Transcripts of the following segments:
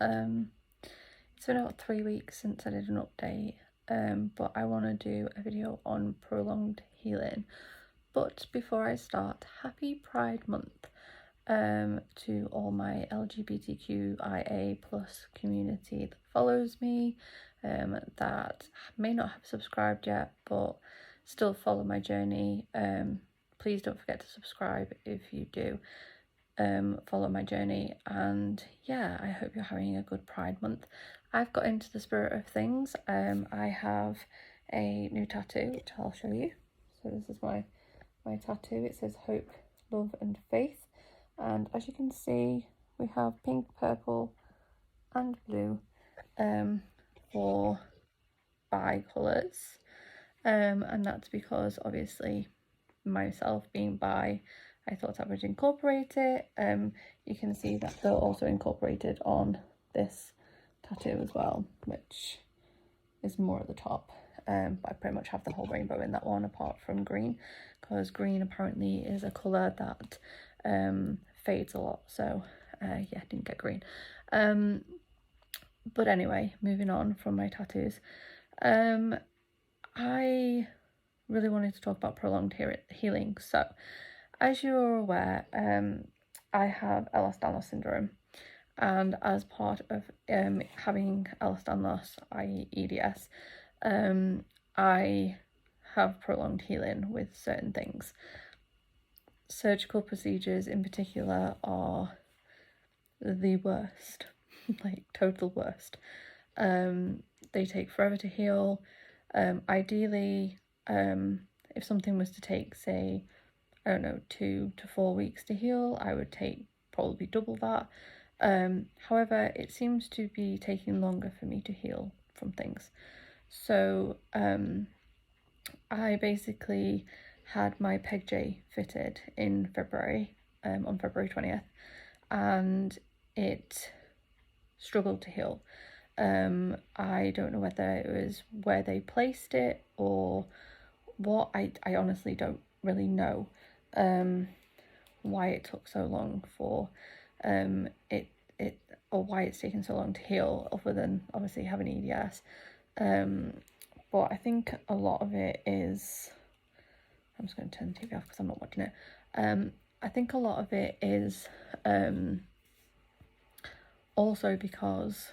It's been about 3 weeks since I did an update, but I want to do a video on prolonged healing. But before I start, happy Pride Month to all my LGBTQIA plus community that follows me, that may not have subscribed yet but still follow my journey. Please don't forget to subscribe if you do follow my journey, and yeah, I hope you're having a good Pride Month. I've got into the spirit of things. I have a new tattoo which I'll show you. So this is my tattoo. It says hope, love and faith, and as you can see we have pink, purple and blue for bi-colours, and that's because obviously myself being bi, I thought I would incorporate it. You can see that they're also incorporated on this tattoo as well, which is more at the top. But I pretty much have the whole rainbow in that one apart from green, because green apparently is a colour that fades a lot, so yeah, didn't get green. But anyway, moving on from my tattoos, I really wanted to talk about prolonged healing. So as you're aware, I have Ehlers-Danlos syndrome, and as part of having Ehlers-Danlos, i.e. EDS, I have prolonged healing with certain things. Surgical procedures in particular are the worst, like total worst. They take forever to heal. Ideally, if something was to take, say, I don't know, 2 to 4 weeks to heal, I would take probably double that. However, it seems to be taking longer for me to heal from things. So I basically had my PEGJ fitted in February, on February 20th, and it struggled to heal. I don't know whether it was where they placed it or what. I honestly don't really know why it took so long for it or why it's taken so long to heal, other than obviously having EDS. But I think a lot of it is, I'm just going to turn the TV off because I'm not watching it. I think a lot of it is also because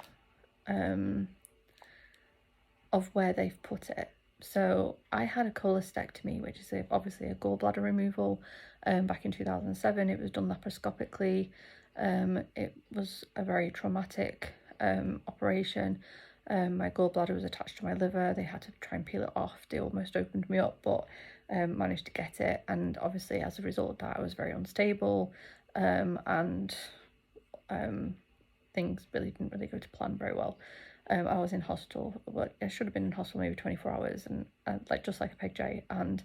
of where they've put it. So I had a cholestectomy, which is obviously a gallbladder removal, back in 2007. It was done laparoscopically. It was a very traumatic operation. My gallbladder was attached to my liver. They had to try and peel it off. They almost opened me up, but managed to get it. And obviously as a result of that, I was very unstable, and things didn't really go to plan very well. I was in hospital, but I should have been in hospital maybe 24 hours, and just like a PEGJ, and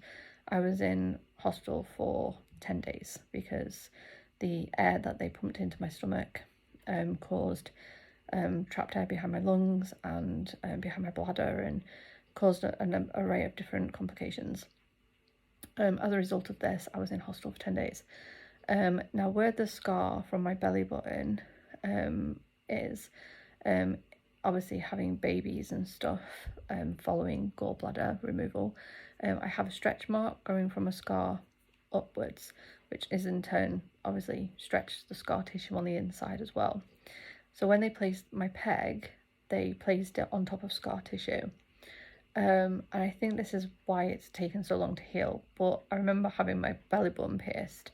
I was in hospital for 10 days because the air that they pumped into my stomach caused trapped air behind my lungs and behind my bladder, and caused an array of different complications. As a result of this, I was in hospital for 10 days. Now, where the scar from my belly button is, obviously having babies and stuff, following gallbladder removal, I have a stretch mark going from a scar upwards, which is in turn obviously stretched the scar tissue on the inside as well. So when they placed my PEG, they placed it on top of scar tissue. And I think this is why it's taken so long to heal. But I remember having my belly button pierced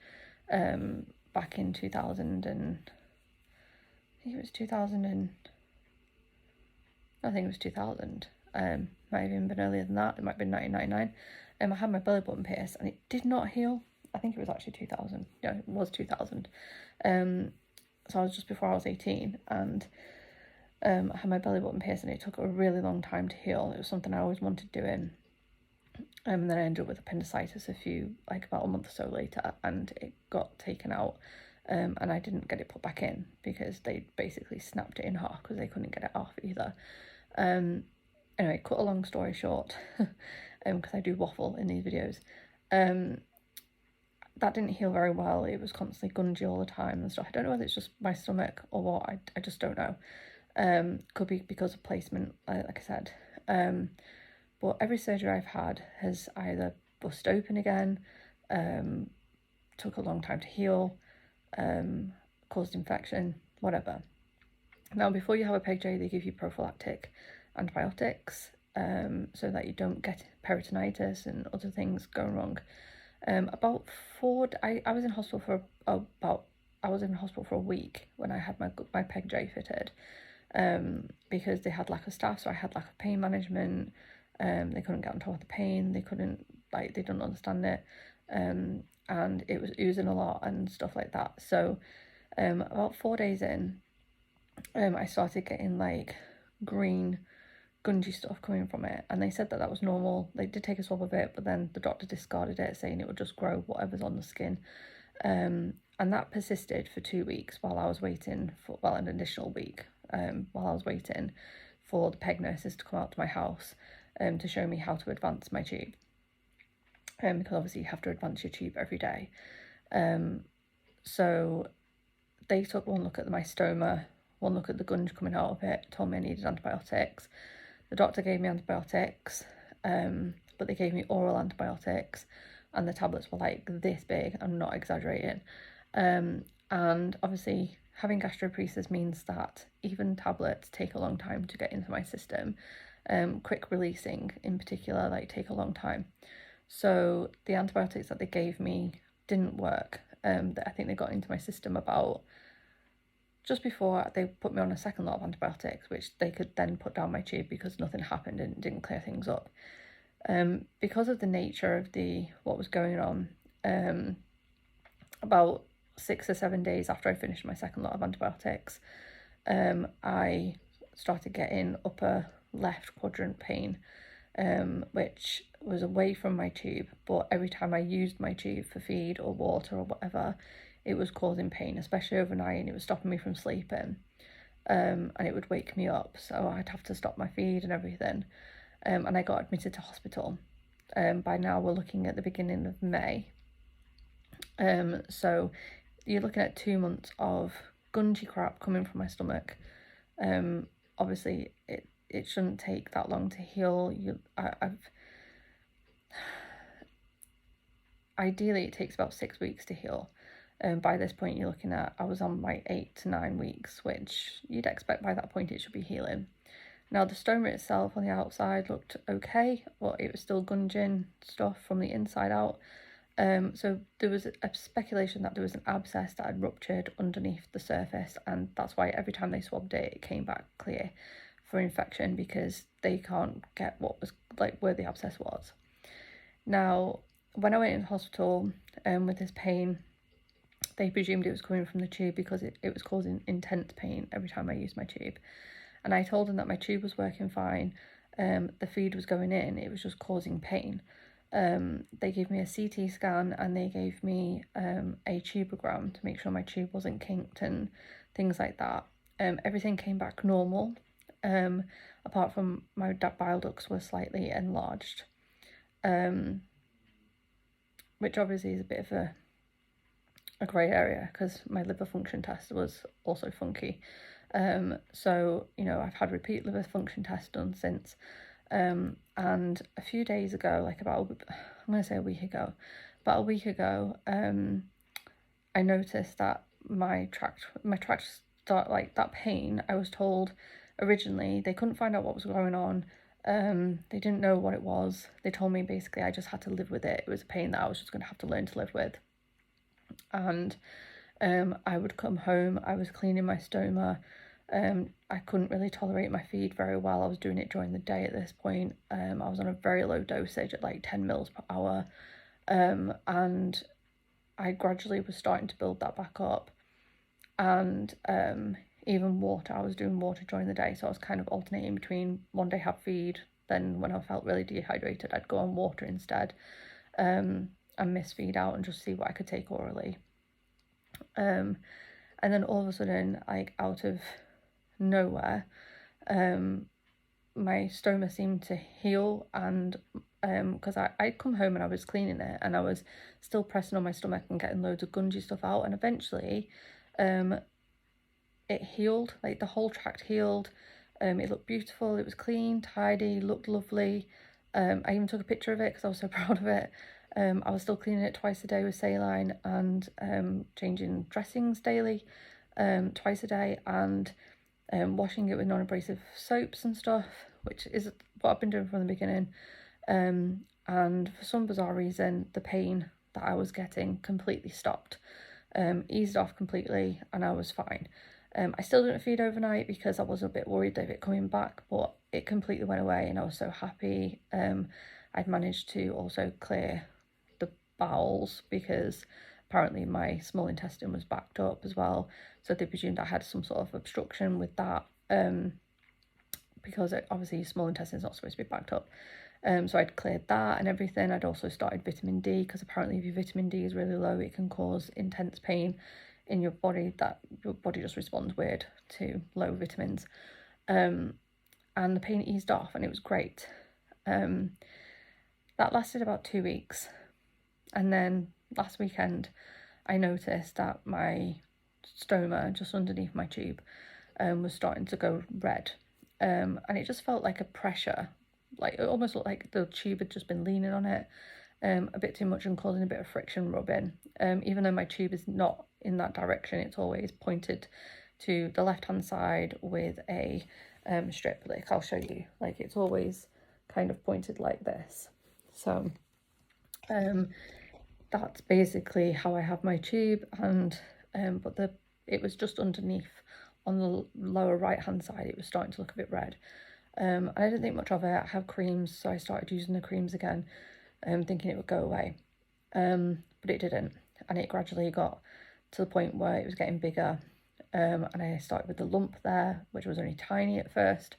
back in 2000 and I think it was 2000. Might have even been earlier than that. It might have been 1999. I had my belly button pierced and it did not heal. I think it was actually 2000. Yeah, it was 2000. So I was just before I was 18, and I had my belly button pierced and it took a really long time to heal. It was something I always wanted doing. And then I ended up with appendicitis about a month or so later, and it got taken out. And I didn't get it put back in because they basically snapped it in half because they couldn't get it off either. Anyway, cut a long story short, because I do waffle in these videos, that didn't heal very well. It was constantly gungy all the time and stuff. I don't know whether it's just my stomach or what, I just don't know. Could be because of placement, like I said. But every surgery I've had has either bust open again, took a long time to heal, caused infection, whatever. Now, before you have a PEGJ, they give you prophylactic antibiotics, so that you don't get peritonitis and other things going wrong. I was in hospital for a week when I had my PEGJ fitted, because they had lack of staff, so I had lack of pain management. They couldn't get on top of the pain. They didn't understand it, and it was oozing a lot and stuff like that. So, about 4 days in, I started getting like green gungy stuff coming from it, and they said that was normal. They did take a swab of it, but then the doctor discarded it, saying it would just grow whatever's on the skin. And that persisted for 2 weeks while I was waiting for, well, an additional week, while I was waiting for the PEG nurses to come out to my house, to show me how to advance my tube. Because obviously you have to advance your tube every day. So they took one look at my stoma, one look at the gunge coming out of it, told me I needed antibiotics. The doctor gave me antibiotics, but they gave me oral antibiotics, and the tablets were like this big, I'm not exaggerating. And obviously having gastroparesis means that even tablets take a long time to get into my system. Quick releasing in particular, like, take a long time. So the antibiotics that they gave me didn't work. I think they got into my system about just before they put me on a second lot of antibiotics, which they could then put down my tube because nothing happened and didn't clear things up. Because of the nature of what was going on, about 6 or 7 days after I finished my second lot of antibiotics, I started getting upper left quadrant pain, which was away from my tube, but every time I used my tube for feed or water or whatever, it was causing pain, especially overnight, and it was stopping me from sleeping, and it would wake me up, so I'd have to stop my feed and everything, and I got admitted to hospital. By now we're looking at the beginning of May, so you're looking at 2 months of gungy crap coming from my stomach. Obviously it shouldn't take that long to heal. Ideally it takes about 6 weeks to heal. By this point you're looking at, I was on my 8 to 9 weeks, which you'd expect by that point it should be healing. Now the stoma itself on the outside looked okay, but it was still gunging stuff from the inside out. So there was a speculation that there was an abscess that had ruptured underneath the surface, and that's why every time they swabbed it, it came back clear for infection, because they can't get what was, like, where the abscess was. Now, when I went into hospital with this pain, they presumed it was coming from the tube because it was causing intense pain every time I used my tube. And I told them that my tube was working fine, the feed was going in, it was just causing pain. They gave me a CT scan, and they gave me a tubogram to make sure my tube wasn't kinked and things like that. Everything came back normal, apart from my bile ducts were slightly enlarged, which obviously is a bit of a grey area because my liver function test was also funky. So, you know, I've had repeat liver function tests done since. And a few days ago, like about a week ago, I noticed that my tract start, like, that pain. I was told originally they couldn't find out what was going on. They didn't know what it was. They told me basically I just had to live with it. It was a pain that I was just going to have to learn to live with. And I would come home, I was cleaning my stoma. I couldn't really tolerate my feed very well. I was doing it during the day at this point. I was on a very low dosage at like 10 mils per hour. And I gradually was starting to build that back up. And even water, I was doing water during the day. So I was kind of alternating between one day have feed, then when I felt really dehydrated, I'd go on water instead, and miss feed out and just see what I could take orally. And then all of a sudden, like, out of nowhere, my stoma seemed to heal, and because I'd come home and I was cleaning it and I was still pressing on my stomach and getting loads of gungy stuff out, and eventually it healed, like the whole tract healed. It looked beautiful, it was clean, tidy, looked lovely. I even took a picture of it because I was so proud of it. I was still cleaning it twice a day with saline and changing dressings daily, twice a day, and washing it with non-abrasive soaps and stuff, which is what I've been doing from the beginning. And for some bizarre reason, the pain that I was getting completely stopped, eased off completely, and I was fine. I still didn't feed overnight because I was a bit worried of it coming back, but it completely went away and I was so happy. I'd managed to also clear the bowels because apparently my small intestine was backed up as well. So they presumed I had some sort of obstruction with that, because obviously small intestine is not supposed to be backed up. So I'd cleared that and everything. I'd also started vitamin D because apparently if your vitamin D is really low, it can cause intense pain in your body, that your body just responds weird to low vitamins. And the pain eased off and it was great. That lasted about 2 weeks. And then last weekend, I noticed that my stoma just underneath my tube was starting to go red. And it just felt like a pressure, like it almost looked like the tube had just been leaning on it a bit too much and causing a bit of friction rubbing. Even though my tube is not in that direction, it's always pointed to the left hand side with a strip. Like I'll show you, like it's always kind of pointed like this. So that's basically how I have my tube, and but it was just underneath on the lower right hand side. It was starting to look a bit red. And I didn't think much of it. I have creams, so I started using the creams again, thinking it would go away, but it didn't, and it gradually got to the point where it was getting bigger, and I started with the lump there, which was only tiny at first,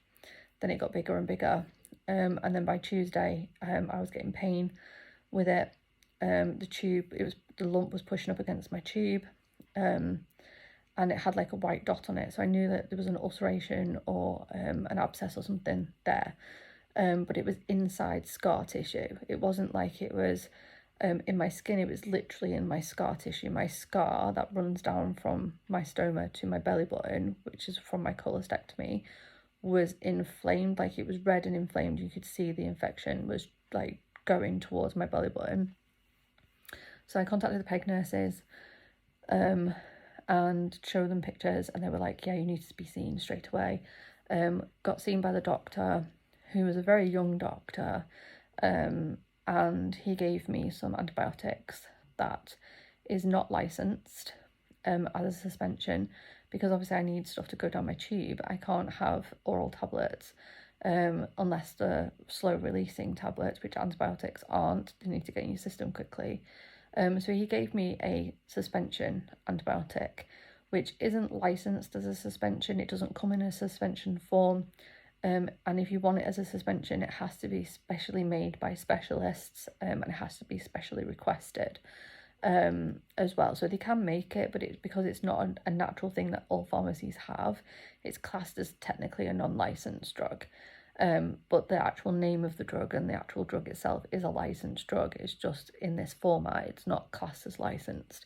then it got bigger and bigger, and then by Tuesday I was getting pain with it. The lump was pushing up against my tube, and it had like a white dot on it, so I knew that there was an ulceration or an abscess or something there, but it was inside scar tissue. It wasn't like it was in my skin, it was literally in my scar tissue. My scar that runs down from my stoma to my belly button, which is from my cholestectomy, was inflamed, like it was red and inflamed. You could see the infection was like going towards my belly button. So I contacted the PEG nurses and showed them pictures, and they were like, yeah, you need to be seen straight away. Got seen by the doctor, who was a very young doctor, and he gave me some antibiotics that is not licensed as a suspension, because obviously I need stuff to go down my tube. I can't have oral tablets unless they're slow releasing tablets, which antibiotics aren't. They need to get in your system quickly. So he gave me a suspension antibiotic, which isn't licensed as a suspension. It doesn't come in a suspension form. And if you want it as a suspension, it has to be specially made by specialists, and it has to be specially requested as well. So they can make it, but it's because it's not a natural thing that all pharmacies have. It's classed as technically a non-licensed drug. But the actual name of the drug and the actual drug itself is a licensed drug. It's just in this format, it's not classed as licensed.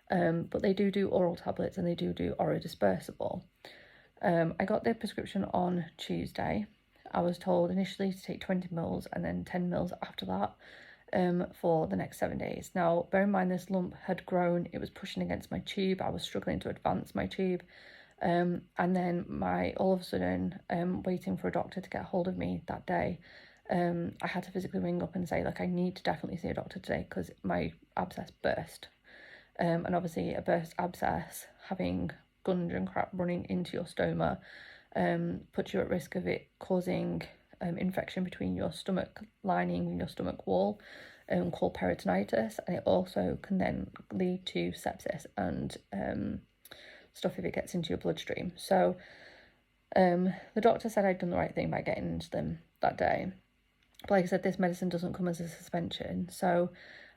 But they do oral tablets, and they do orodispersible. I got the prescription on Tuesday. I was told initially to take 20 mils and then 10 mils after that for the next 7 days. Now, bear in mind, this lump had grown. It was pushing against my tube. I was struggling to advance my tube. And then all of a sudden, waiting for a doctor to get hold of me that day, I had to physically ring up and say, like, I need to definitely see a doctor today because my abscess burst. And obviously a burst abscess, having gunge and crap running into your stoma, puts you at risk of it causing infection between your stomach lining and your stomach wall, called peritonitis, and it also can then lead to sepsis and stuff if it gets into your bloodstream. So the doctor said I'd done the right thing by getting into them that day. But like I said, this medicine doesn't come as a suspension, so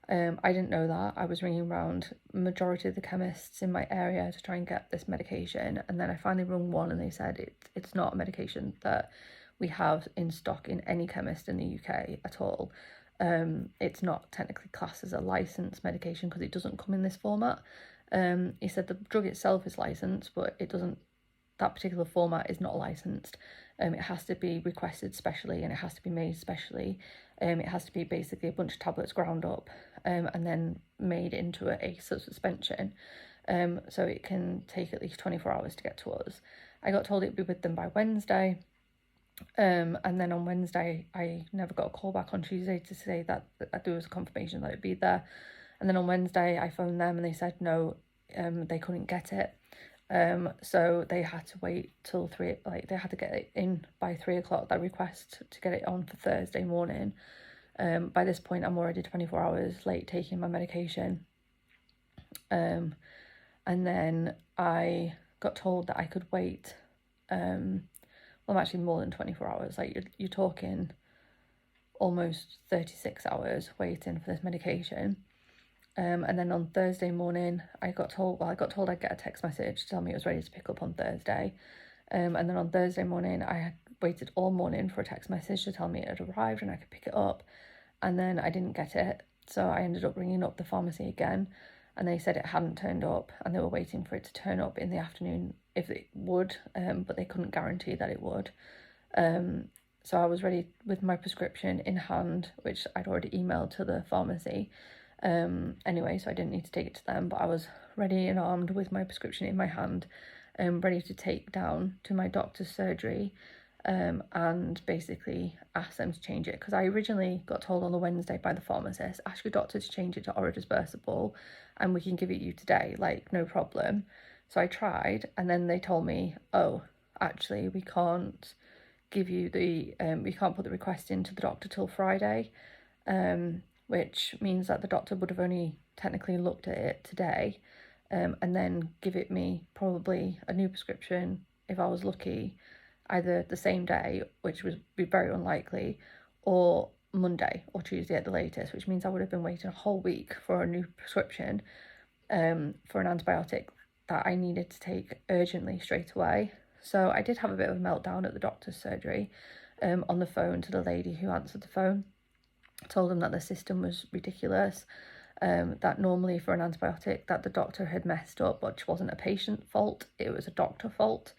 I didn't know that. I was ringing around majority of the chemists in my area to try and get this medication, and then I finally rung one and they said it's not a medication that we have in stock in any chemist in the UK at all. It's not technically classed as a licensed medication because it doesn't come in this format. He said the drug itself is licensed, but it doesn't that particular format is not licensed. It has to be requested specially, and it has to be made specially. It has to be basically a bunch of tablets ground up and then made into a suspension. So it can take at least 24 hours to get to us. I got told it'd be with them by Wednesday. And then on Wednesday, I never got a call back on Tuesday to say that there was a confirmation that it'd be there. And then on Wednesday, I phoned them and they said no, they couldn't get it. So they had to wait till they had to get it in by 3 o'clock, that request, to get it on for Thursday morning. By this point, I'm already 24 hours late taking my medication. And then I got told that I could wait, well, I'm actually more than 24 hours. Like, you're talking almost 36 hours waiting for this medication. And then on Thursday morning, I got told I'd get a text message to tell me it was ready to pick up on Thursday. And then on Thursday morning, I had waited all morning for a text message to tell me it had arrived and I could pick it up. And then I didn't get it. So I ended up ringing up the pharmacy again, and they said it hadn't turned up and they were waiting for it to turn up in the afternoon if it would, but they couldn't guarantee that it would. So I was ready with my prescription in hand, which I'd already emailed to the pharmacy. Anyway, so I didn't need to take it to them, but I was ready and armed with my prescription in my hand, ready to take down to my doctor's surgery, and basically ask them to change it, because I originally got told on the Wednesday by the pharmacist, ask your doctor to change it to orodispersible and we can give it you today, like, no problem. So I tried, and then they told me, oh, actually we can't give you the we can't put the request into the doctor till Friday, which means that the doctor would have only technically looked at it today, and then give it me probably a new prescription, if I was lucky, either the same day, which would be very unlikely, or Monday or Tuesday at the latest, which means I would have been waiting a whole week for a new prescription for an antibiotic that I needed to take urgently straight away. So I did have a bit of a meltdown at the doctor's surgery, on the phone to the lady who answered the phone. I told them that the system was ridiculous, that normally for an antibiotic that the doctor had messed up, which wasn't a patient fault, it was a doctor fault.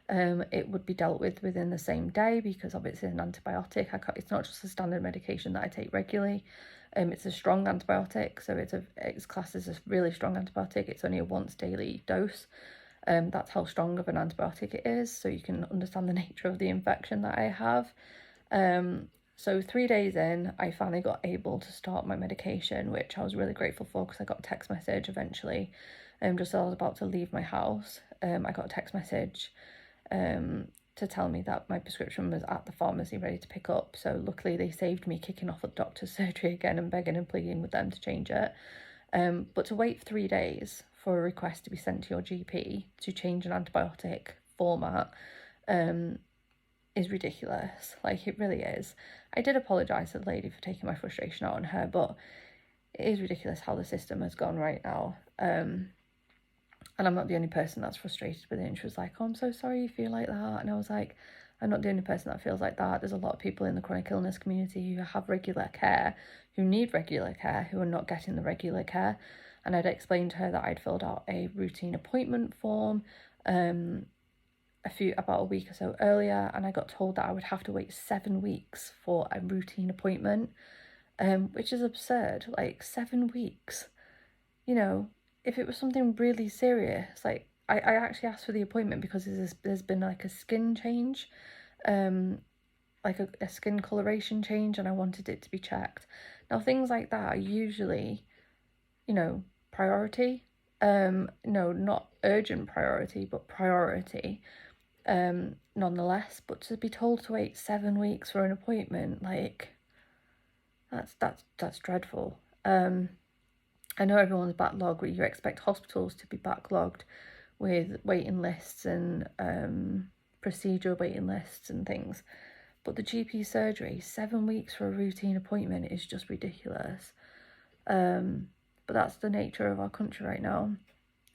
It would be dealt with within the same day, because obviously an antibiotic, it's not just a standard medication that I take regularly. It's a strong antibiotic, so it's classed as a really strong antibiotic. It's only a once daily dose. That's how strong of an antibiotic it is, so you can understand the nature of the infection that I have. So 3 days in, I finally got able to start my medication, which I was really grateful for, because I got a text message eventually, just as I was about to leave my house. I got a text message to tell me that my prescription was at the pharmacy ready to pick up. So luckily they saved me kicking off at the doctor's surgery again and begging and pleading with them to change it. But to wait 3 days for a request to be sent to your GP to change an antibiotic format is ridiculous. Like, it really is. I did apologise to the lady for taking my frustration out on her, but it is ridiculous how the system has gone right now. And I'm not the only person that's frustrated with it. And she was like, oh, I'm so sorry you feel like that. And I was like, I'm not the only person that feels like that. There's a lot of people in the chronic illness community who have regular care, who need regular care, who are not getting the regular care. And I'd explained to her that I'd filled out a routine appointment form about a week or so earlier, and I got told that I would have to wait 7 weeks for a routine appointment, which is absurd. Like, 7 weeks, you know. If it was something really serious, like, I actually asked for the appointment because there's been like a skin change, like a skin coloration change, and I wanted it to be checked. Now, things like that are usually, priority. No, not urgent priority, but priority, nonetheless. But to be told to wait 7 weeks for an appointment, like, that's dreadful. I know everyone's backlogged, but you expect hospitals to be backlogged with waiting lists and procedure waiting lists and things. But the GP surgery, 7 weeks for a routine appointment is just ridiculous. But that's the nature of our country right now,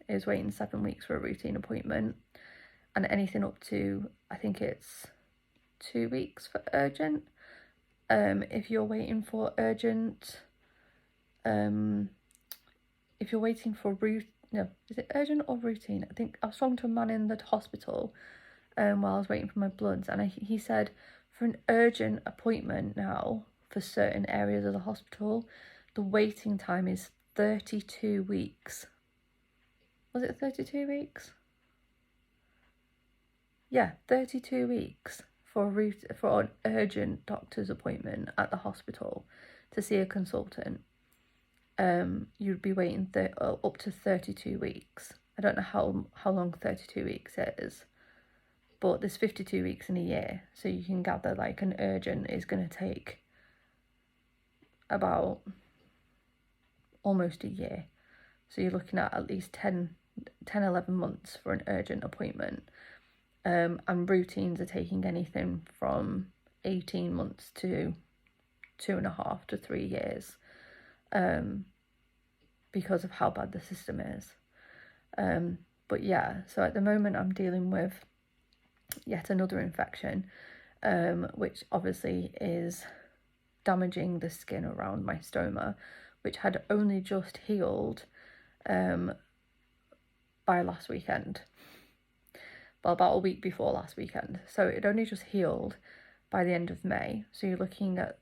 is waiting 7 weeks for a routine appointment. And anything up to, I think it's 2 weeks for urgent. If you're waiting for urgent... if you're waiting for no, is it urgent or routine? I think I was talking to a man in the hospital while I was waiting for my bloods, and he said for an urgent appointment now for certain areas of the hospital, the waiting time is 32 weeks. Was it 32 weeks? Yeah, 32 weeks for an urgent doctor's appointment at the hospital to see a consultant. You'd be waiting up to 32 weeks. I don't know how long 32 weeks is, but there's 52 weeks in a year, so you can gather like an urgent is going to take about almost a year. So you're looking at least 10, 11 months for an urgent appointment. And routines are taking anything from 18 months to 2.5 to 3 years, because of how bad the system is. But yeah, so at the moment I'm dealing with yet another infection, which obviously is damaging the skin around my stoma, which had only just healed by last weekend. Well, about a week before last weekend. So it only just healed by the end of May. So you're looking at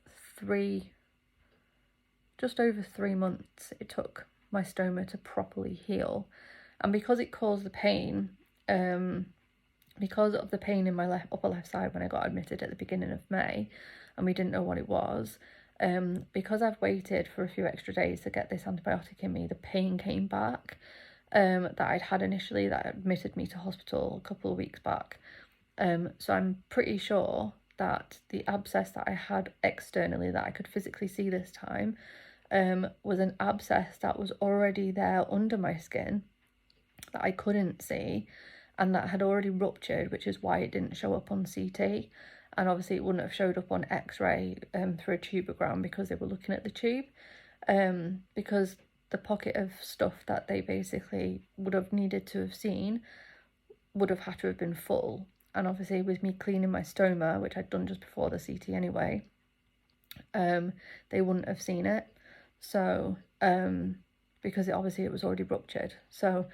just over 3 months it took my stoma to properly heal. And because it caused the pain, because of the pain in my upper left side when I got admitted at the beginning of May, and we didn't know what it was, because I've waited for a few extra days to get this antibiotic in me, the pain came back. That I'd had initially that admitted me to hospital a couple of weeks back. So I'm pretty sure that the abscess that I had externally that I could physically see this time was an abscess that was already there under my skin that I couldn't see, and that had already ruptured, which is why it didn't show up on CT. And obviously it wouldn't have showed up on X-ray through a tubogram because they were looking at the tube, because the pocket of stuff that they basically would have needed to have seen would have had to have been full. And obviously with me cleaning my stoma, which I'd done just before the CT anyway, they wouldn't have seen it. So, because it was already ruptured. So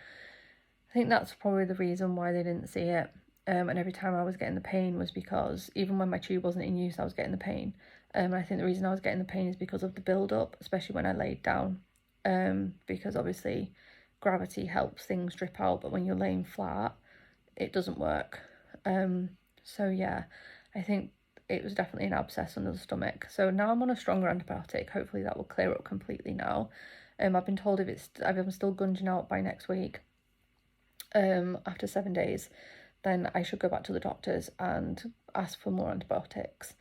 I think that's probably the reason why they didn't see it. And every time I was getting the pain was because even when my tube wasn't in use, I was getting the pain. And I think the reason I was getting the pain is because of the build-up, especially when I laid down. Because obviously gravity helps things drip out, but when you're laying flat, it doesn't work. So yeah, I think it was definitely an abscess under the stomach. So now I'm on a stronger antibiotic. Hopefully that will clear up completely now. I've been told if I'm still gunging out by next week, after 7 days, then I should go back to the doctors and ask for more antibiotics.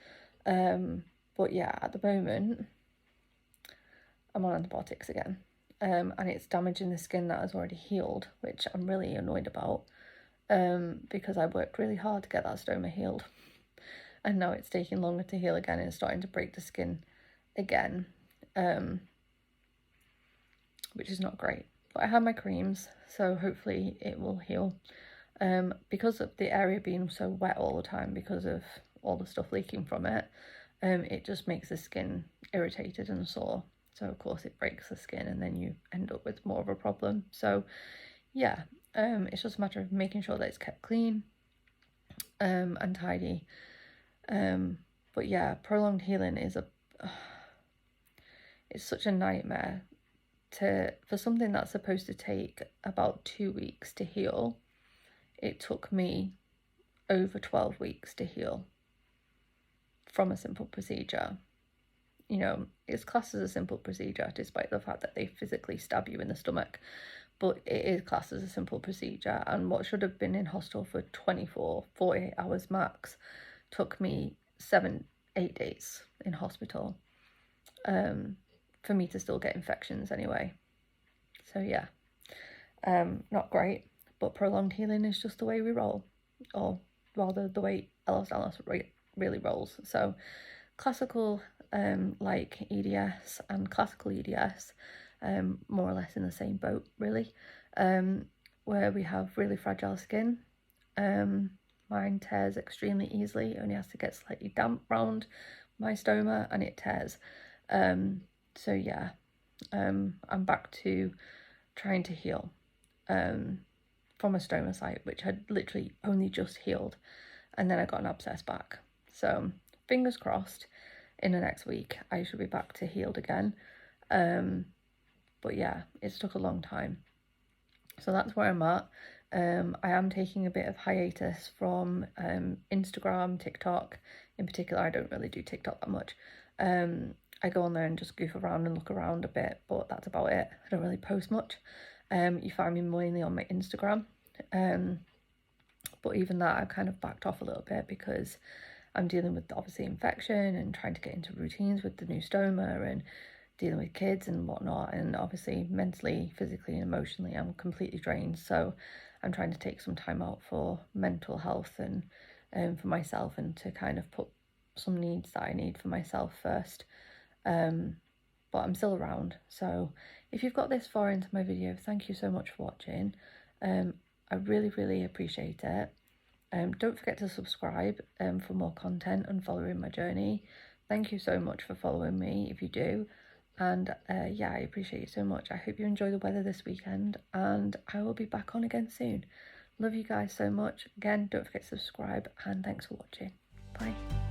But yeah, at the moment I'm on antibiotics again, and it's damaging the skin that has already healed, which I'm really annoyed about, because I worked really hard to get that stoma healed, and now it's taking longer to heal again and it's starting to break the skin again, which is not great. But I have my creams, so hopefully it will heal. Because of the area being so wet all the time because of all the stuff leaking from it, it just makes the skin irritated and sore. So of course it breaks the skin and then you end up with more of a problem. So yeah, it's just a matter of making sure that it's kept clean and tidy. But yeah, prolonged healing is it's such a nightmare for something that's supposed to take about 2 weeks to heal. It took me over 12 weeks to heal from a simple procedure. You know, it's classed as a simple procedure despite the fact that they physically stab you in the stomach, but it is classed as a simple procedure, and what should have been in hospital for 48 hours max took me 7-8 days in hospital, for me to still get infections anyway. So yeah, not great, but prolonged healing is just the way we roll, or rather the way LS really rolls. So classical like EDS and classical EDS, more or less in the same boat really, where we have really fragile skin. Mine tears extremely easily, it only has to get slightly damp round my stoma and it tears. So yeah, I'm back to trying to heal. from a stoma site, which had literally only just healed, and then I got an abscess back. So fingers crossed, in the next week I should be back to healed again. But yeah, it's took a long time. So that's where I'm at. I am taking a bit of hiatus from Instagram, TikTok. In particular, I don't really do TikTok that much. I go on there and just goof around and look around a bit, but that's about it. I don't really post much. You find me mainly on my Instagram. But even that, I've kind of backed off a little bit because I'm dealing with obviously infection and trying to get into routines with the new stoma and dealing with kids and whatnot, and obviously mentally, physically and emotionally I'm completely drained. So I'm trying to take some time out for mental health and for myself, and to kind of put some needs that I need for myself first. But I'm still around, so if you've got this far into my video, thank you so much for watching. I really appreciate it. Don't forget to subscribe for more content and following my journey. Thank you so much for following me if you do. And yeah, I appreciate you so much. I hope you enjoy the weather this weekend, and I will be back on again soon. Love you guys so much. Again, don't forget to subscribe, and thanks for watching. Bye.